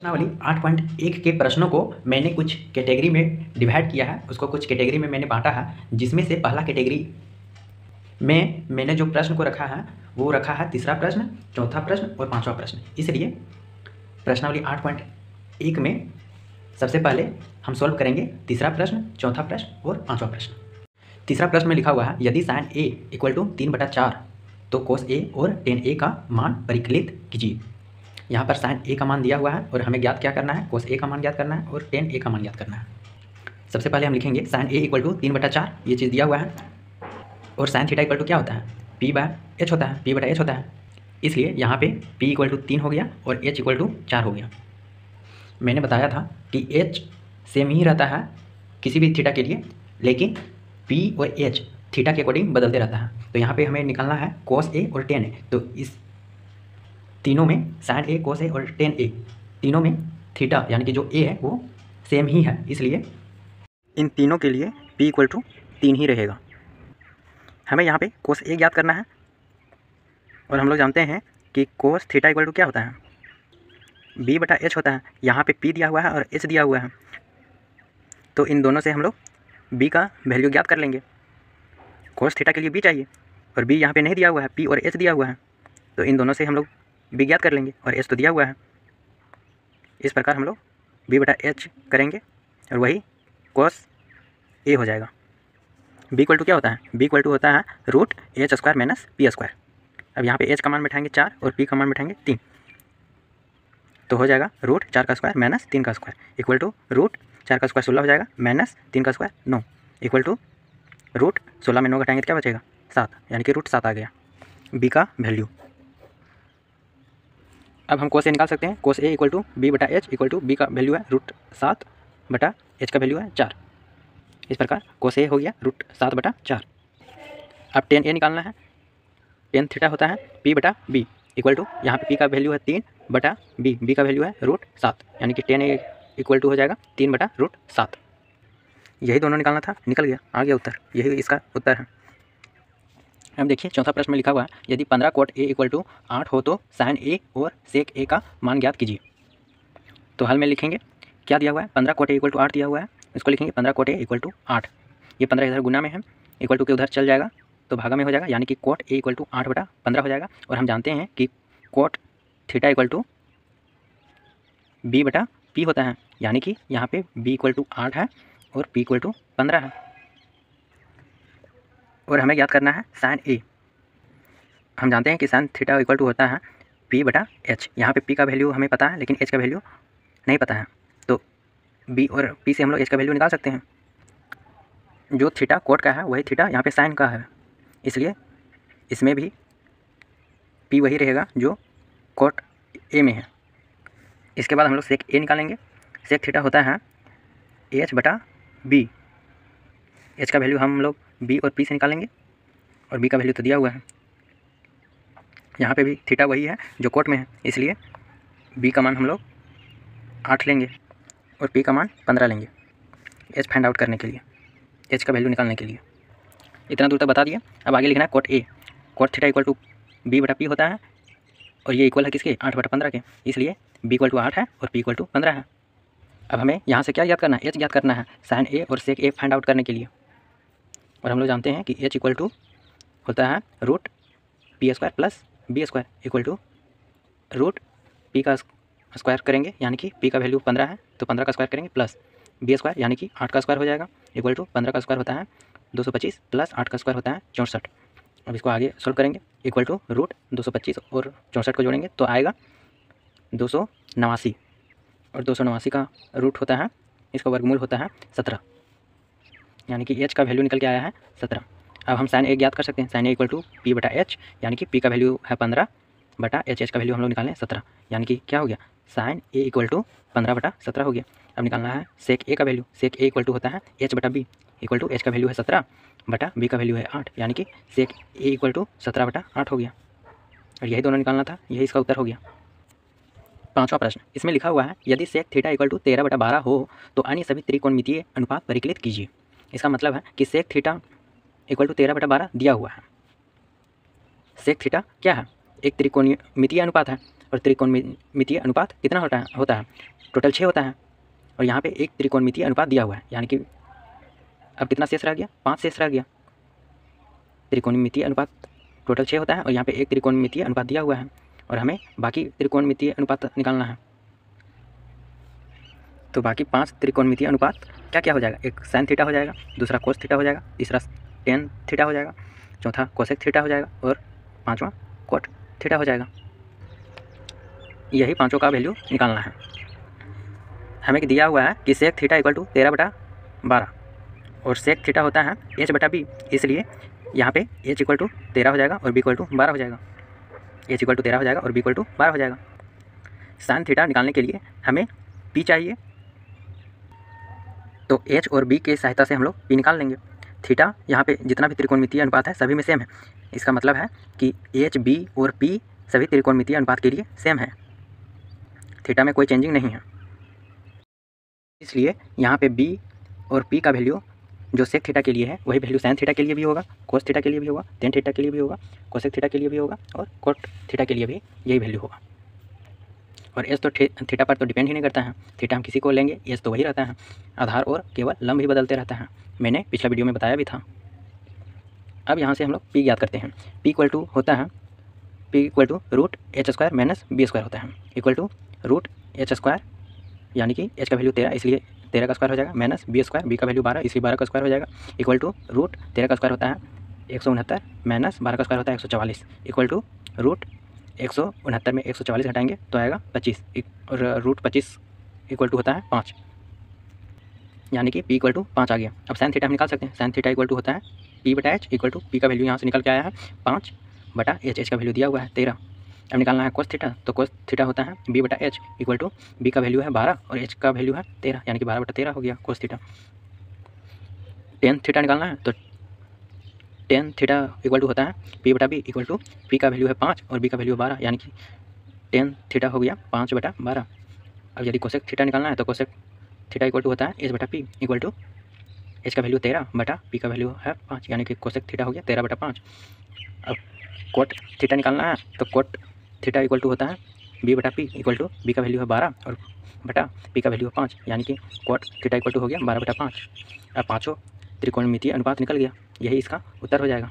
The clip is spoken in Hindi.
प्रश्नावली 8.1 के प्रश्नों को मैंने कुछ कैटेगरी में डिवाइड किया है, उसको कुछ कैटेगरी में मैंने बांटा है, जिसमें से पहला कैटेगरी में मैंने जो प्रश्न को रखा है वो रखा है तीसरा प्रश्न, चौथा प्रश्न और पांचवा प्रश्न। इसलिए प्रश्नावली 8.1 में सबसे पहले हम सॉल्व करेंगे तीसरा प्रश्न, चौथा प्रश्न और पांचवा प्रश्न। तीसरा प्रश्न में लिखा हुआ है यदि sin a = 3/4 तो cos a और tan a का मान परिकलित कीजिए। यहाँ पर sin a का मान दिया हुआ है और हमें ज्ञात क्या करना है, cos a का मान ज्ञात करना है और tan a का मान ज्ञात करना है। सबसे पहले हम लिखेंगे sin a = 3/4, ये चीज़ दिया हुआ है, और sin थीटा इक्वल टू क्या होता है, p/h होता है, p/h होता है। इसलिए यहाँ पे p = 3 हो गया और h = 4 हो गया। मैंने बताया था कि h सेम ही रहता है किसी भी थीटा के लिए, लेकिन p और h थीटा के अकॉर्डिंग बदलते रहता है। तो यहाँ पे हमें निकालना है cos a और tan a। तो इस तीनों में sin a, cos a और tan a तीनों में थीटा यानी कि जो a है वो सेम ही है, इसलिए इन तीनों के लिए p = 3 ही रहेगा। हमें यहाँ पे cos a ज्ञात करना है और हम लोग जानते हैं कि cos थीटा इक्वल टू क्या होता है, b/h होता है। यहाँ पे p दिया हुआ है और h दिया हुआ है, तो इन दोनों से हम लोग b का वैल्यू ज्ञात कर लेंगे। cos थीटा के लिए b चाहिए और b यहाँ पे नहीं दिया हुआ है, p और h दिया हुआ है, तो इन दोनों से हम लोग b ज्ञात कर लेंगे और h तो दिया हुआ है। इस प्रकार हम लोग b/h करेंगे और वही cos a हो जाएगा। b = क्या होता है, b = होता है √h² - p²। अब यहाँ पे h का मान बैठाएंगे 4 और p का मान बैठाएंगे 3, तो हो जाएगा √4² - 3² इक्वल टू √4² 16 हो जाएगा, -3² 9 इक्वल टू √16 में 9 घटाएंगे तो क्या बचेगा 7, यानी कि √7 आ गया b का वैल्यू। अब हम cos a निकाल सकते हैं। cos a = b/h = b का वैल्यू है √7/h का वैल्यू है 4। इस प्रकार cos a हो गया √7/4। अब tan a निकालना है। tan थीटा होता है p/b इक्वल टू, यहाँ पे p का वैल्यू है 3/b, b का वैल्यू है √7, यानी कि tan a = हो जाएगा 3/√7। यही दोनों निकालना था, निकल गया, आ गया उत्तर, यही इसका उत्तर है। अब देखिए चौथा प्रश्न में लिखा हुआ है यदि 15 cot a = 8 हो तो sin a और sec a का मान ज्ञात कीजिए। तो हल में लिखेंगे क्या दिया हुआ है, 15 cot a = 8 दिया हुआ है, इसको लिखेंगे 15 cot a = 8। ये 15 इधर गुना में है, इक्वल टू के उधर चल जाएगा तो भागा में हो जाएगा, यानी कि cot a = 8/15 हो जाएगा। और हम जानते हैं कि cot थीटा = b/p होता है, यानी कि यहाँ पे b = 8 है और p = 15 है। और हमें याद करना है sin a। हम जानते हैं कि sin थीटा इक्वल टू होता है p/h। यहाँ पे p का वैल्यू हमें पता है, लेकिन h का वैल्यू नहीं पता है, तो b और p से हम लोग h का वैल्यू निकाल सकते हैं। जो थीटा कोट का है वही थीटा यहाँ पे साइन का है, इसलिए इसमें भी p वही रहेगा जो कोट a में है। इसके बाद हम लोग सेक a निकालेंगे। सेक थीटा होता है h/b। h का वैल्यू हम लोग b और p से निकालेंगे और b का वैल्यू तो दिया हुआ है। यहाँ पे भी थीटा वही है जो कोट में है, इसलिए b का मान हम लोग 8 लेंगे और p का मान 15 लेंगे h फाइंड आउट करने के लिए, h का वैल्यू निकालने के लिए। इतना दूर तक बता दिया। अब आगे लिखना है cot a। Cot theta equal to b/p होता है और ये इक्वल है किसके, 8/15 के, इसलिए b = 8 है और p = 15 है। अब हमें यहाँ से क्या याद करना है, h याद करना है साइन a और सेक a फाइंड आउट करने के लिए। और हम लोग जानते हैं कि h = होता है √p² + b² equal to √p का स्क्वायर करेंगे, यानी कि p का वैल्यू 15 है तो 15 का स्क्वायर करेंगे प्लस b² यानी कि 8 का स्क्वायर हो जाएगा इक्वल टू 15 का स्क्वायर होता है 225 प्लस 8 का स्क्वायर होता है 64। अब इसको आगे सोल्व करेंगे, इक्वल टू √225 और 64 को जोड़ेंगे तो आएगा 289 और 289 का रूट होता है, इसका वर्गमूल होता है 17, यानी कि h का वैल्यू निकल के आया है 17। अब हम साइन a ज्ञात कर सकते हैं। साइन a = p/h, यानी कि p का वैल्यू है 15/h का वैल्यू हम लोग निकालें 17, यानी कि क्या हो गया, साइन a = 15/17 हो गया। अब निकालना है सेक a का वैल्यू। सेक a = होता है h/b इक्वल टू h का वैल्यू है 17/b का वैल्यू है 8, यानी कि सेक a = 17/8 हो गया। और यही दोनों निकालना था, यही इसका उत्तर हो गया। पांचवा प्रश्न, इसमें लिखा हुआ है यदि सेक थीटा = 13/12 हो तो अन्य सभी त्रिकोणमितीय अनुपात परिकलित कीजिए। इसका मतलब है कि सेक थीटा = 13/12 दिया हुआ है। सेक थीटा क्या है, एक त्रिकोणमितीय अनुपात है। और त्रिकोणमितीय अनुपात कितना होता है टोटल 6 होता है। और यहाँ पे एक त्रिकोणमितीय अनुपात दिया हुआ है, यानी कि अब कितना शेष रह गया, 5 शेष रह गया। त्रिकोणमितीय अनुपात टोटल 6 होता है और यहाँ पे एक त्रिकोणमितीय अनुपात दिया हुआ है और हमें बाकी त्रिकोणमितीय अनुपात निकालना है। तो बाकी 5 त्रिकोणमितीय अनुपात क्या क्या हो जाएगा, एक साइन थीटा हो जाएगा, दूसरा कोस थीटा हो जाएगा, तीसरा टेन थीटा हो जाएगा, चौथा कोसेक थीटा हो जाएगा और पाँचवा कोट थीटा हो जाएगा। यही पाँचों का वैल्यू निकालना है। हमें दिया हुआ है कि सेक थीटा इक्वल टू 13/12 और सेक थीटा होता है h/b, इसलिए यहाँ पे h इक्वल टू 13 हो जाएगा और b इक्वल टू 12 हो जाएगा। h इक्वल टू 13 हो जाएगा और b इक्वल टू 12 हो जाएगा। साइन थीटा निकालने के लिए हमें p चाहिए, तो h और b की सहायता से हम लोग p निकाल लेंगे। थीटा यहाँ पे जितना भी त्रिकोणमितीय अनुपात है सभी में सेम है, इसका मतलब है कि h, b और p सभी त्रिकोणमितीय अनुपात के लिए सेम है, थीटा में कोई चेंजिंग नहीं है। इसलिए यहाँ पे b और p का वैल्यू जो सेक थीटा के लिए है वही वैल्यू साइन थीटा के लिए भी होगा, कोस थीटा के लिए भी होगा, टेन थीटा के लिए भी होगा, कोसेक थीटा के लिए भी होगा और कोट थीटा के लिए भी यही वैल्यू होगा। और एच तो थीटा पर तो डिपेंड ही नहीं करता है, थीटा हम किसी को लेंगे एच तो वही रहता है, आधार और केवल लंब ही बदलते रहता है, मैंने पिछला वीडियो में बताया भी था। अब यहाँ से हम लोग पी ज्ञात करते हैं। पी इक्वल टू होता है √h² माइनस b² होता है, इक्वल टू √h², यानी कि h का वैल्यू 13 इसलिए 13 का स्क्वायर हो जाएगा, माइनस b², b का वैल्यू 12 इसलिए 12 का स्क्वायर हो जाएगा, इक्वल टू √13 का स्क्वायर होता है 169 माइनस 12 का स्क्वायर होता है 144, इक्वल टू √169 में 144 घटाएंगे तो आएगा 25 और √25 इक्वल टू होता है 5, यानी कि p इक्वल टू 5 आ गया। अब साइन थीटा हम निकाल सकते हैं। साइन थीटा इक्वल टू होता है p/h, इक्वल टू p का वैल्यू यहाँ से निकल के आया है 5/h, h का वैल्यू दिया हुआ है 13। अब निकालना है कोस थीटा, तो कोस थीटा होता है b/h, इक्वल टू b का वैल्यू है 12 और h का वैल्यू है 13, यानी कि 12/13 हो गया कोस थीटा। टेन थीटा निकालना है, तो टेन थीटा इक्वल टू होता है p/b, इक्वल टू p का वैल्यू है 5 और b का वैल्यू 12, यानी कि टेन थीटा हो गया 5/12। अब यदि कोसेक थीटा निकालना है तो कोसेक थीटा इक्वल टू होता है h/p, इक्वल टू h का वैल्यू 13 बटा p का वैल्यू है 5, यानी कि कोसेक थीटा हो गया 13/5। अब कोट थीटा निकालना है, तो कोट थीटा इक्वल टू होता है b/p, इक्वल टू b का वैल्यू है 12 और बटा p का वैल्यू है 5, यानी कि कोट थीटा इक्वल टू हो गया 12/5। अब पाँचों त्रिकोणमितीय अनुपात निकल गया, यही इसका उत्तर हो जाएगा।